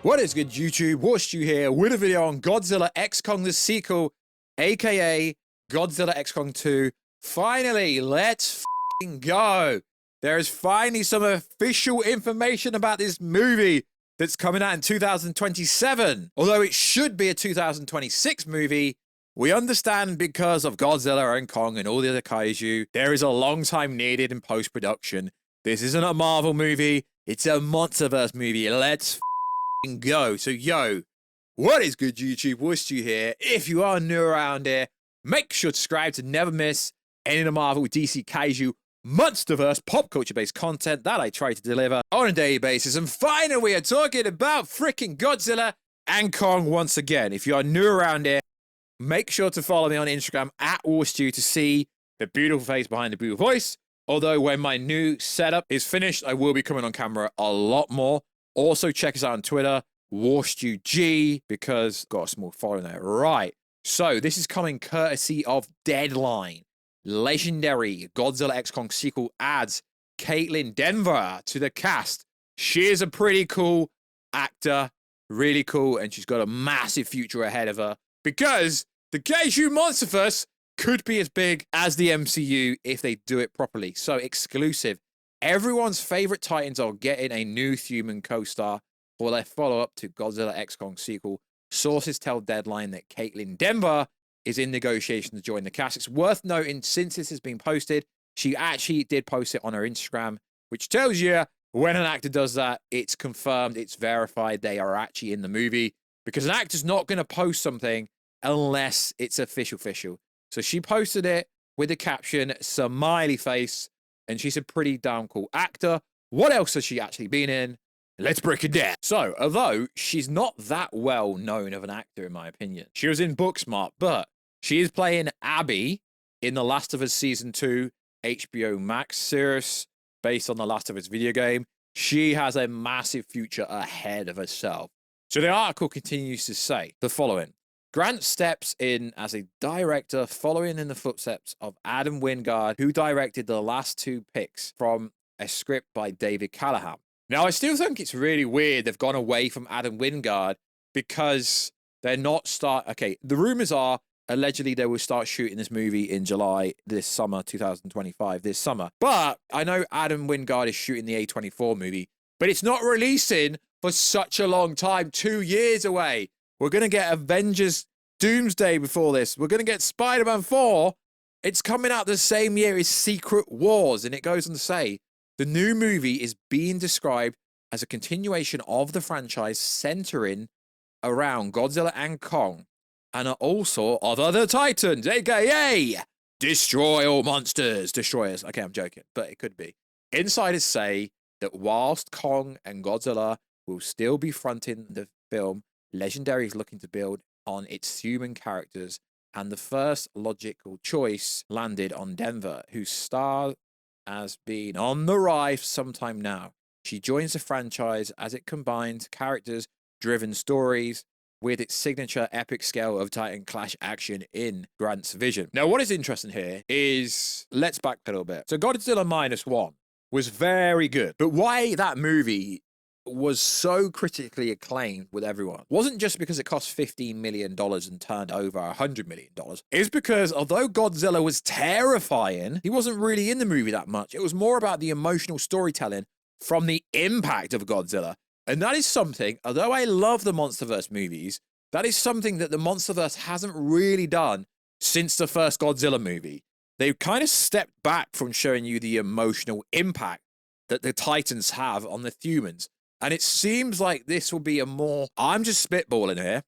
What is good, YouTube? Warstu here with a video on Godzilla X Kong, the sequel, aka Godzilla X Kong 2. Finally, let's f***ing go. There is finally some official information about this movie that's coming out in 2027. Although it should be a 2026 movie, we understand because of Godzilla and Kong and all the other kaiju, there is a long time needed in post-production. This isn't a Marvel movie, it's a MonsterVerse movie. Let's go. So yo, what is good, YouTube? Warstu here. If you are new around here, make sure to subscribe to never miss any of the Marvel, DC, Kaiju, MonsterVerse, pop culture based content that I try to deliver on a daily basis. And finally, we are talking about freaking Godzilla and Kong once again. If you are new around here, make sure to follow me on Instagram at Warstu to see the beautiful face behind the beautiful voice. Although when my new setup is finished, I will be coming on camera a lot more. Also, check us out on Twitter, WarstuG, because got a small following there. Right. So, this is coming courtesy of Deadline. Legendary Godzilla X Kong sequel adds Caitlin Denver to the cast. She is a pretty cool actor. Really cool. And she's got a massive future ahead of her. Because the Kaiju MonsterVerse could be as big as the MCU if they do it properly. So, exclusive. Everyone's favorite Titans are getting a new human co-star for their follow-up to Godzilla X Kong sequel. Sources tell Deadline that Caitlin Denver is in negotiation to join the cast. It's worth noting, since this has been posted, she actually did post it on her Instagram, which tells you when an actor does that, it's confirmed, it's verified, they are actually in the movie. Because an actor's not going to post something unless it's official. So she posted it with the caption, smiley face, and she's a pretty damn cool actor. What else has she actually been in? Let's break it down. So, although she's not that well known of an actor, in my opinion, she was in Booksmart, but she is playing Abby in The Last of Us Season 2 HBO Max series based on The Last of Us video game. She has a massive future ahead of herself. So the article continues to say the following. Grant steps in as a director following in the footsteps of Adam Wingard, who directed the last two picks from a script by David Callahan. Now, I still think it's really weird they've gone away from Adam Wingard because they're not okay, the rumors are allegedly they will start shooting this movie in July this summer, 2025, this summer. But I know Adam Wingard is shooting the A24 movie, but it's not releasing for such a long time, 2 years away. We're going to get Avengers Doomsday before this. We're going to get Spider-Man 4. It's coming out the same year as Secret Wars. And it goes on to say, the new movie is being described as a continuation of the franchise centering around Godzilla and Kong. And also of other Titans, a.k.a. Destroy All Monsters. Destroyers. Okay, I'm joking, but it could be. Insiders say that whilst Kong and Godzilla will still be fronting the film, Legendary is looking to build on its human characters, and the first logical choice landed on Denver, whose star has been on the rise for some time now. She joins the franchise as it combines characters-driven stories with its signature epic scale of Titan clash action in Grant's vision. Now, what is interesting here is, let's back a little bit. So Godzilla -1 was very good, but why that movie was so critically acclaimed with everyone wasn't just because it cost $15 million and turned over $100 million. It's because although Godzilla was terrifying, he wasn't really in the movie that much. It was more about the emotional storytelling from the impact of Godzilla. And that is something, although I love the MonsterVerse movies, that is something that the MonsterVerse hasn't really done since the first Godzilla movie. They've kind of stepped back from showing you the emotional impact that the Titans have on the humans. And it seems like this will be a more, I'm just spitballing here.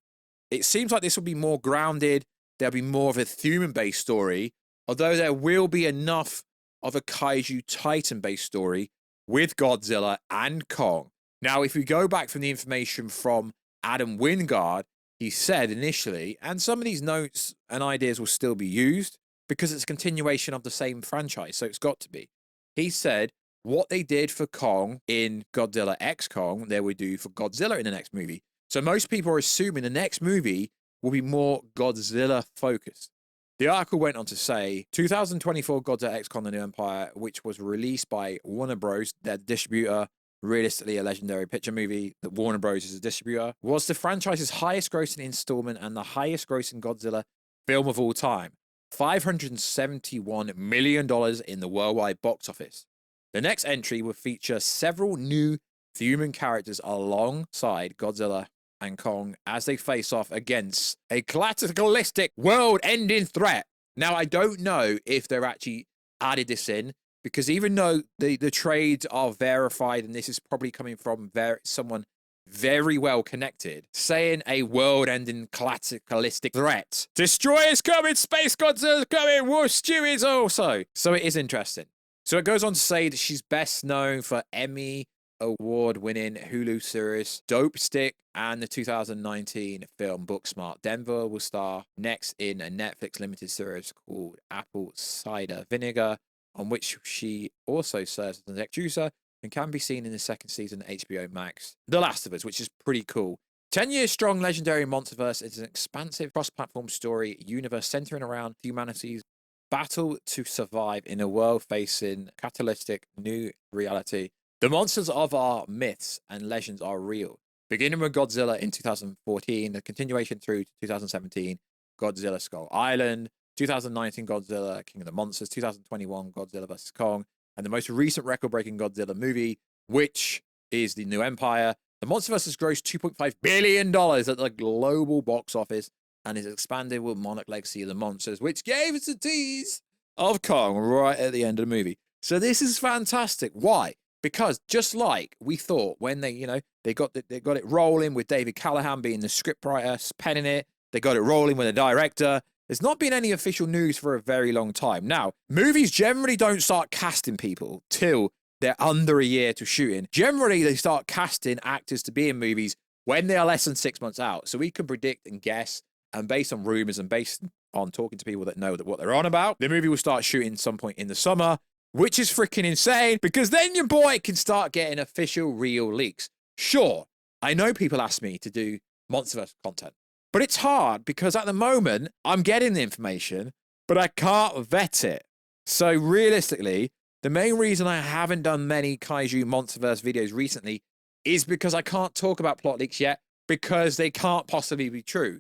It seems like this will be more grounded. There'll be more of a human-based story, although there will be enough of a Kaiju Titan-based story with Godzilla and Kong. Now, if we go back from the information from Adam Wingard, he said initially, and some of these notes and ideas will still be used because it's a continuation of the same franchise, so it's got to be. He said, what they did for Kong in Godzilla X Kong, they would do for Godzilla in the next movie. So most people are assuming the next movie will be more Godzilla focused. The article went on to say, 2024 Godzilla X Kong: The New Empire, which was released by Warner Bros., their distributor, realistically a legendary picture movie that Warner Bros. Is a distributor, was the franchise's highest grossing installment and the highest grossing Godzilla film of all time. $571 million in the worldwide box office. The next entry will feature several new human characters alongside Godzilla and Kong as they face off against a cataclysmic world-ending threat. Now, I don't know if they're actually added this in, because even though the trades are verified, and this is probably coming from someone very well connected, saying a world-ending cataclysmic threat. Destroyers coming, Space Godzilla's coming, Warstu is also. So it is interesting. So it goes on to say that she's best known for Emmy award-winning Hulu series Dope Stick and the 2019 film Booksmart. Denver will star next in a Netflix limited series called Apple Cider Vinegar, on which she also serves as an producer and can be seen in the second season of HBO Max, The Last of Us, which is pretty cool. 10 years strong legendary MonsterVerse is an expansive cross-platform story universe centering around humanity's battle to survive in a world facing catalytic new reality. The monsters of our myths and legends are real. Beginning with Godzilla in 2014, the continuation through to 2017, Godzilla Skull Island, 2019 Godzilla King of the Monsters, 2021 Godzilla vs. Kong, and the most recent record-breaking Godzilla movie, which is The New Empire. The MonsterVerse has grossed $2.5 billion at the global box office and is expanded with Monarch Legacy of the Monsters, which gave us a tease of Kong right at the end of the movie. So this is fantastic. Why? Because just like we thought when they got it rolling with David Callahan being the scriptwriter, penning it, they got it rolling with the director. There's not been any official news for a very long time. Now, movies generally don't start casting people till they're under a year to shooting. Generally, they start casting actors to be in movies when they are less than 6 months out. So we can predict and guess, and based on rumors and based on talking to people that know what they're on about, the movie will start shooting some point in the summer, which is freaking insane, because then your boy can start getting official real leaks. Sure, I know people ask me to do MonsterVerse content, but it's hard because at the moment I'm getting the information, but I can't vet it. So realistically, the main reason I haven't done many Kaiju MonsterVerse videos recently is because I can't talk about plot leaks yet, because they can't possibly be true.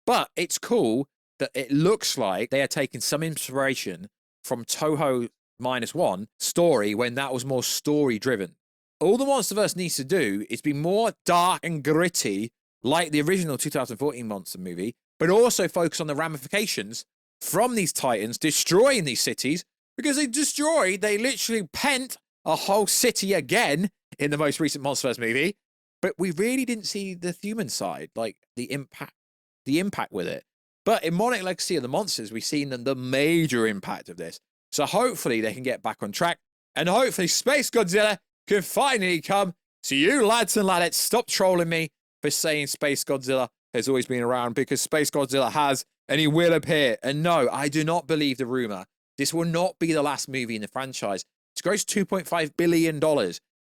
But it's cool that it looks like they are taking some inspiration from Toho -1 story when that was more story driven. All the MonsterVerse needs to do is be more dark and gritty like the original 2014 monster movie, but also focus on the ramifications from these titans destroying these cities, because they literally pent a whole city again in the most recent MonsterVerse movie, but we really didn't see the human side, like the impact with it. But in Monarch Legacy of the Monsters, we've seen the major impact of this. So hopefully they can get back on track, and hopefully Space Godzilla can finally come. So you lads and ladettes, stop trolling me for saying Space Godzilla has always been around, because Space Godzilla has, and he will appear. And no, I do not believe the rumor. This will not be the last movie in the franchise. It's grossed $2.5 billion.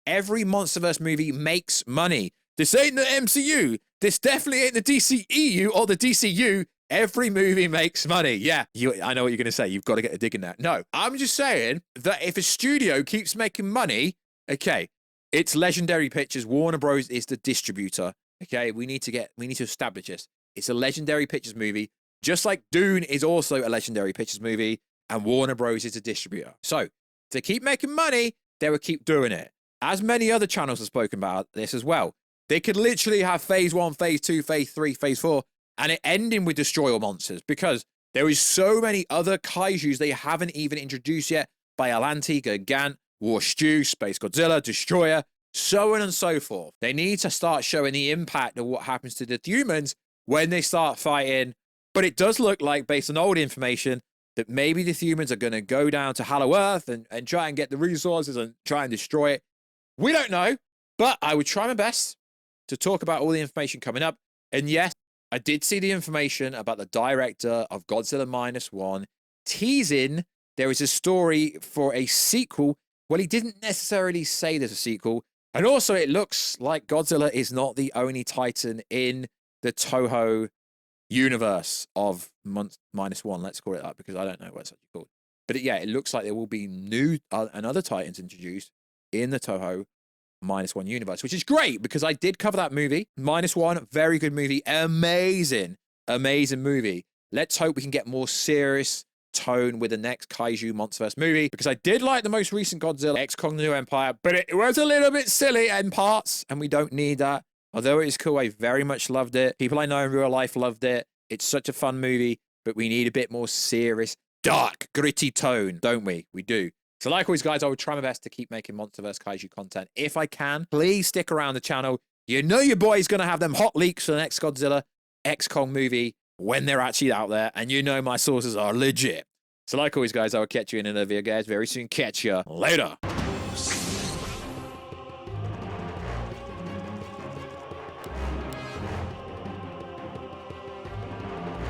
Every MonsterVerse movie makes money. This ain't the MCU. This definitely ain't the DCEU or the DCU. Every movie makes money. Yeah, I know what you're going to say. You've got to get a dig in that. No, I'm just saying that if a studio keeps making money, okay, it's Legendary Pictures. Warner Bros. Is the distributor. Okay, we need to establish this. It's a Legendary Pictures movie, just like Dune is also a Legendary Pictures movie, and Warner Bros. Is a distributor. So to keep making money, they will keep doing it. As many other channels have spoken about this as well. They could literally have phase 1, phase 2, phase 3, phase 4, and it ending with Destroy All Monsters, because there is so many other kaijus they haven't even introduced yet, by Atlanti, Gigant, Warstu, Space Godzilla, Destroyer, so on and so forth. They need to start showing the impact of what happens to the humans when they start fighting. But it does look like, based on old information, that maybe the humans are going to go down to Hollow Earth and try and get the resources and try and destroy it. We don't know, but I would try my best to talk about all the information coming up. And yes, I did see the information about the director of Godzilla -1 teasing there is a story for a sequel. Well, he didn't necessarily say there's a sequel. And also, it looks like Godzilla is not the only Titan in the Toho universe of -1. Let's call it that, because I don't know what it's actually called. But yeah, it looks like there will be new and other Titans introduced in the Toho -1 universe, which is great because I did cover that movie. -1, very good movie. Amazing, amazing movie. Let's hope we can get more serious tone with the next Kaiju MonsterVerse movie, because I did like the most recent Godzilla X Kong the New Empire, but it was a little bit silly in parts, and we don't need that. Although it is cool, I very much loved it. People I know in real life loved it. It's such a fun movie, but we need a bit more serious, dark, gritty tone, don't we? We do. So like always, guys, I will try my best to keep making MonsterVerse Kaiju content. If I can, please stick around the channel. You know your boy's going to have them hot leaks for the next Godzilla X Kong movie when they're actually out there, and you know my sources are legit. So like always, guys, I will catch you in another video, guys, very soon. Catch ya later.